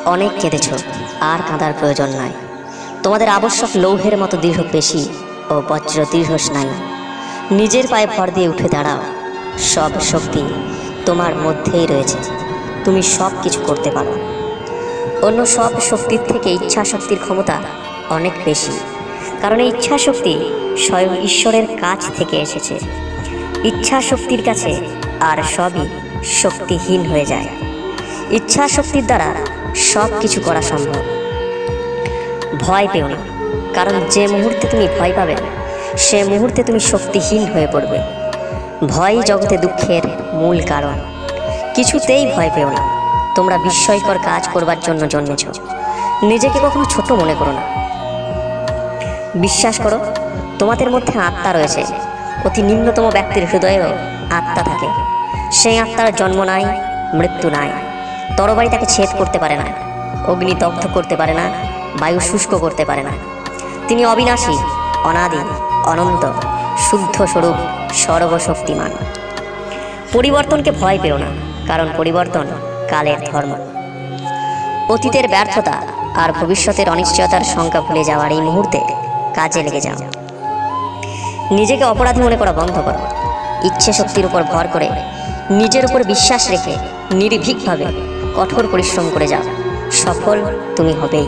অনেক কেঁদেছ, আর কাঁদার প্রয়োজন নাই। তোমাদের আবশ্যক লৌহের মতো দৃঢ় পেশি ও বজ্র দৃঢ় স্নায়ু। নিজের পায়ে ভর দিয়ে উঠে দাঁড়াও। সব শক্তি তোমার মধ্যেই রয়েছে, তুমি সব কিছু করতে পারো। অন্য সব শক্তির থেকে ইচ্ছা শক্তির ক্ষমতা অনেক বেশি, কারণ এই ইচ্ছা শক্তি স্বয়ং ঈশ্বরের কাছ থেকে এসেছে। ইচ্ছা শক্তির কাছে আর সবই শক্তিহীন হয়ে যায়। ইচ্ছা শক্তির দ্বারা সব কিছু করা সম্ভব। ভয় পেও না, কারণ যে মুহূর্তে তুমি ভয় পাবে সে মুহূর্তে তুমি শক্তিহীন হয়ে পড়বে। ভয় জগতে দুঃখের মূল কারণ। কিছুতেই ভয় পেও না, তোমরা বিস্ময়কর কাজ করবার জন্য জন্মেছ। নিজেকে কখনো ছোট মনে করো না। বিশ্বাস করো, তোমাদের মধ্যে আত্মা রয়েছে। অতি নিম্নতম ব্যক্তির হৃদয়েও আত্মা থাকে। সেই আত্মার জন্ম নাই, মৃত্যু নাই। তরবারি তাকে ছেদ করতে পারে না, অগ্নি দগ্ধ করতে পারে না, বায়ু শুষ্ক করতে পারে না। তিনি অবিনাশী, অনাদি, অনন্ত, শুদ্ধ স্বরূপ, সর্বশক্তিমান। পরিবর্তনকে ভয় পেও না, কারণ পরিবর্তন কালের ধর্ম। অতীতের ব্যর্থতা আর ভবিষ্যতের অনিশ্চয়তার শঙ্কা ভুলে যাওয়ার এই মুহূর্তে কাজে লেগে যাও। নিজেকে অপরাধী মনে করা বন্ধ করো। ইচ্ছে শক্তির উপর ভর করে, নিজের উপর বিশ্বাস রেখে নির্ভীকভাবে কঠোর পরিশ্রম করে যাও। সফল তুমি হবেই।